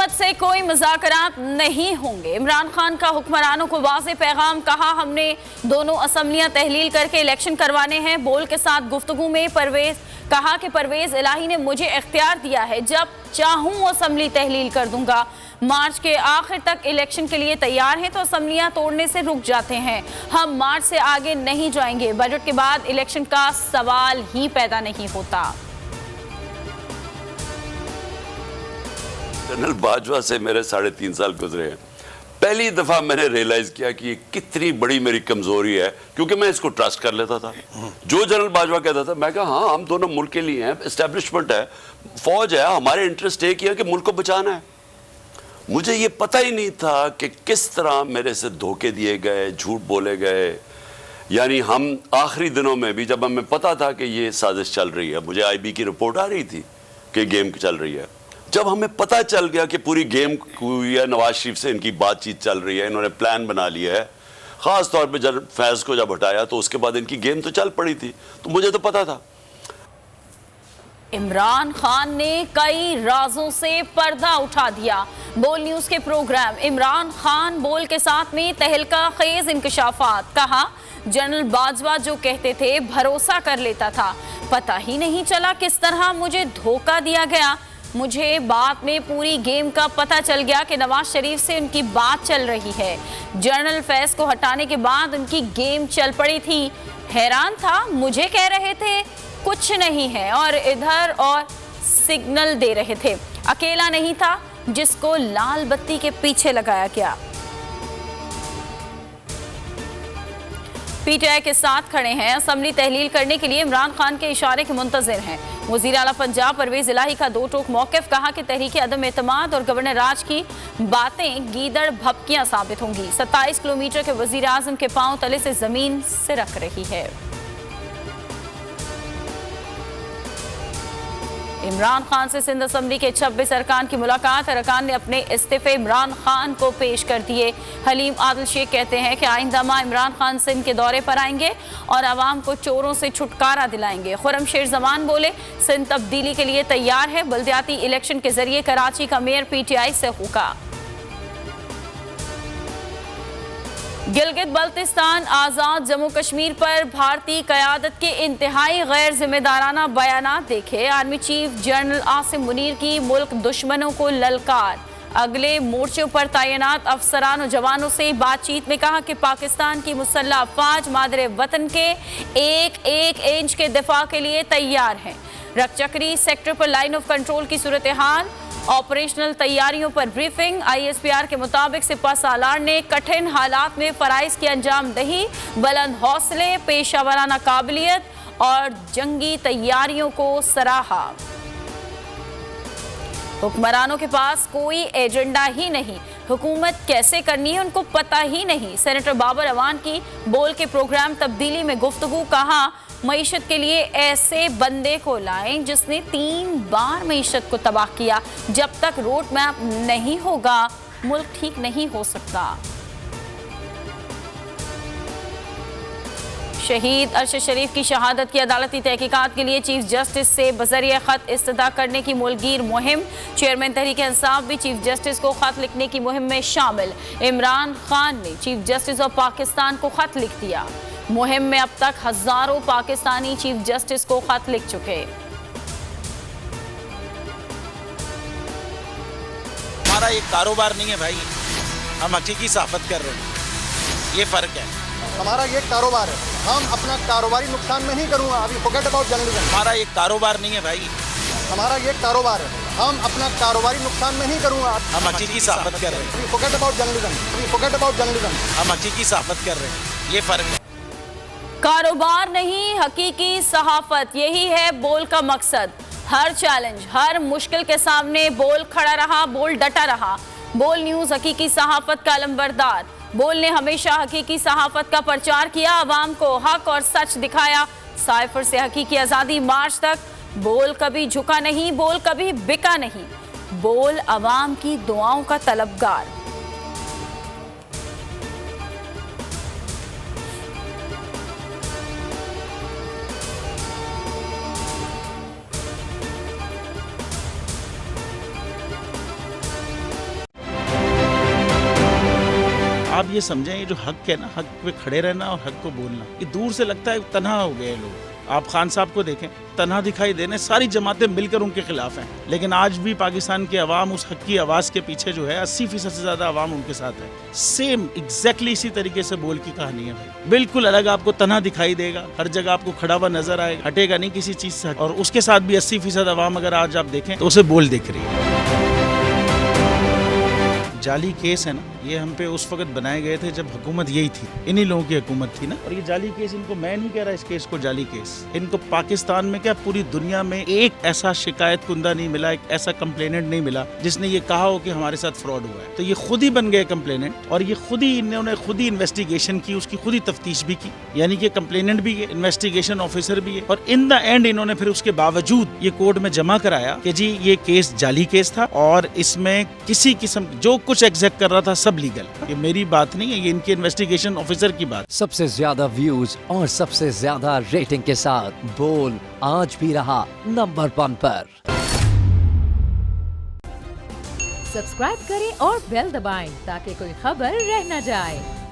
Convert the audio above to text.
हुकूमत से कोई मुज़ाकरात नहीं होंगे। इमरान खान का हुक्मरानों को वाज़े पैगाम, कहा हमने दोनों असम्बलियां तहलील करके इलेक्शन करवाने हैं। बोल के साथ गुफ्तगू में परवेज कहा कि परवेज इलाही ने मुझे इख्तियार दिया है, जब चाहूँ असम्बली तहलील कर दूंगा। मार्च के आखिर तक इलेक्शन के लिए तैयार हैं तो असम्बलियां तोड़ने से रुक जाते हैं। हम मार्च से आगे नहीं जाएंगे। बजट के बाद इलेक्शन का सवाल ही पैदा नहीं होता। जनरल बाजवा से मेरे 3.5 साल गुजरे हैं। पहली दफा मैंने रियलाइज किया कि ये कितनी बड़ी मेरी कमजोरी है, क्योंकि मैं इसको ट्रस्ट कर लेता था। जो जनरल बाजवा कहता था मैं कहा हाँ, हम दोनों मुल्क के लिए हैं, एस्टेब्लिशमेंट है, फौज है, हमारे इंटरेस्ट एक ही है कि मुल्क को बचाना है। मुझे ये पता ही नहीं था कि किस तरह मेरे से धोखे दिए गए, झूठ बोले गए। यानी हम आखिरी दिनों में भी, जब हमें पता था कि ये साजिश चल रही है, मुझे IB की रिपोर्ट आ रही थी कि गेम चल रही है, जब हमें पता चल गया कि पूरी गेम हुई है, नवाज शरीफ से इनकी बातचीत चल रही है, इन्होंने प्लान बना लिया है, ख़ास तौर पे जब फैज़ को जब हटाया तो उसके बाद इनकी गेम तो चल पड़ी थी, तो मुझे तो पता था। इमरान खान ने कई राजों से पर्दा उठा दिया। बोल न्यूज के प्रोग्राम इमरान खान बोल के साथ में तहलका खेज इंकशाफात, कहा जनरल बाजवा जो कहते थे भरोसा कर लेता था, पता ही नहीं चला किस तरह मुझे धोखा दिया गया। मुझे बाद में पूरी गेम का पता चल गया कि नवाज शरीफ से उनकी बात चल रही है। जनरल फैज़ को हटाने के बाद उनकी गेम चल पड़ी थी। हैरान था, मुझे कह रहे थे कुछ नहीं है और इधर और सिग्नल दे रहे थे। अकेला नहीं था जिसको लाल बत्ती के पीछे लगाया गया। PTI के साथ खड़े हैं, असम्बली तहलील करने के लिए इमरान खान के इशारे के मुंतजिर हैं। वज़ीर आला पंजाब परवेज इलाही का दो टोक मौक़िफ़, कहा कि तहरीक अदम एतमाद और गवर्नर राज की बातें गीदड़ भपकियां साबित होंगी। 27 किलोमीटर के वज़ीर आज़म के पांव तले से ज़मीन सिरक रही है। इमरान खान से सिंध असम्बली के 26 अरकान की मुलाकात, अरकान ने अपने इस्तीफे इमरान खान को पेश कर दिए। हलीम आदिल शेख कहते हैं कि आइंदा माह इमरान खान सिंध के दौरे पर आएंगे और आवाम को चोरों से छुटकारा दिलाएंगे। खुरम शेर जमान बोले सिंध तब्दीली के लिए तैयार है, बल्दियाती इलेक्शन के जरिए कराची का मेयर PTI से होगा। गिलगित बल्तिस्तान आज़ाद जम्मू कश्मीर पर भारतीय क़यादत के इंतहाई गैर जिम्मेदाराना बयानात देखे। Army chief general Asim Munir की मुल्क दुश्मनों को ललकार, अगले मोर्चों पर तैनात अफसरान और जवानों से बातचीत में कहा कि पाकिस्तान की मुसल्लह अफवाज मादरे वतन के एक एक इंच के दिफा के लिए तैयार हैं। रकचकरी सेक्टर पर लाइन ऑफ कंट्रोल की सूरत हाल, ऑपरेशनल तैयारियों पर ब्रीफिंग। ISPR के मुताबिक सिपा सालार ने कठिन हालात में फराइज की अंजाम दही, बुलंद हौसले, पेशावराना काबिलियत और जंगी तैयारियों को सराहा। हुक्मरानों के पास कोई एजेंडा ही नहीं, हुकूमत कैसे करनी है उनको पता ही नहीं। सेनेटर बाबर अवान की बोल के प्रोग्राम तब्दीली में गुफ्तगू, कहा मईशत के लिए ऐसे बंदे को लाएं जिसने 3 बार मईशत को तबाह किया। जब तक रोड मैप नहीं होगा मुल्क ठीक नहीं हो सकता। शहीद अरशद शरीफ की शहादत की अदालती तहकीकात के लिए चीफ जस्टिस से बजरिया खत इस्तदा करने की मुलगीर मुहिम। चेयरमैन तहरीक इंसाफ भी चीफ जस्टिस को खत लिखने की मुहिम में शामिल। इमरान खान ने चीफ जस्टिस ऑफ पाकिस्तान को खत लिख दिया। मुहिम में अब तक हजारों पाकिस्तानी चीफ जस्टिस को खत लिख चुके। हमारा ये कारोबार नहीं है भाई, हम हकीकी सहाफत कर रहे हैं, ये फर्क है। हमारा ये कारोबार है, हम अपना कारोबारी नुकसान में नहीं करूँगा। अभी फॉरगेट अबाउट जर्नलिज्म। हमारा ये कारोबार नहीं है भाई, हमारा ये कारोबार है, हम अपना कारोबारी नुकसान में नहीं करूँगा। हम हकीकी सहाफत कर रहे हैं। अभी forget about journalism, forget about journalism. हम हकीकी सहाफत कर रहे हैं, ये फर्क है। कारोबार नहीं, हकीकी सहाफत, यही है बोल का मकसद। हर चैलेंज, हर मुश्किल के सामने बोल खड़ा रहा, बोल डटा रहा। बोल न्यूज हकीकी सहाफत का अलंबरदार। बोल ने हमेशा हकीकी सहाफत का प्रचार किया, आवाम को हक और सच दिखाया। साइफर से हकीकी आज़ादी मार्च तक बोल कभी झुका नहीं, बोल कभी बिका नहीं। बोल आवाम की दुआओं का तलबगार। आप ये समझें, ये जो हक है ना, हक पे खड़े रहना और हक को बोलना, ये दूर से लगता है तन्हा हो गए लोग। आप खान साहब को देखें, तन्हा दिखाई देने, सारी जमातें मिलकर उनके खिलाफ हैं, लेकिन आज भी पाकिस्तान की आवाम उस हक की आवाज़ के पीछे जो है 80% से ज़्यादा आवाम उनके साथ है। सेम एग्जैक्टली इसी तरीके से बोल की कहानी है भाई, बिल्कुल अलग आपको तन्हा दिखाई देगा, हर जगह आपको खड़ा हुआ नजर आएगा, हटेगा नहीं किसी चीज़ से। और उसके साथ भी 80% आवाम अगर आज आप देखें तो उसे बोल दिख रही है। जाली केस है ना, ये हम पे उस वक्त बनाए गए थे जब हुकूमत यही थी, इन्हीं लोगों की हुकूमत थी ना। और ये जाली केस, इनको मैं नहीं कह रहा इस केस को जाली केस, इनको पाकिस्तान में क्या पूरी दुनिया में एक ऐसा शिकायत कुंदा नहीं मिला, एक ऐसा कंप्लेनेंट नहीं मिला जिसने ये कहा हो कि हमारे साथ फ्रॉड हुआ है। तो ये खुद ही बन गए कंप्लेनेंट और ये खुद ही इन्होंने खुद ही इन्वेस्टिगेशन की, उसकी खुद ही तफ्तीश भी की, यानी कि कंप्लेनेंट भी है, इन्वेस्टिगेशन ऑफिसर भी है। और इन द एंड इन्होंने फिर उसके बावजूद ये कोर्ट में जमा कराया कि जी ये केस जाली केस था और इसमें किसी किस्म जो कुछ एग्जैक्ट कर रहा था सब लीगल। ये मेरी बात नहीं है, ये इनके इन्वेस्टिगेशन ऑफिसर की बात। सबसे ज्यादा व्यूज और सबसे ज्यादा रेटिंग के साथ बोल आज भी रहा नंबर 1 पर। सब्सक्राइब करें और बेल दबाएं ताकि कोई खबर रह न जाए।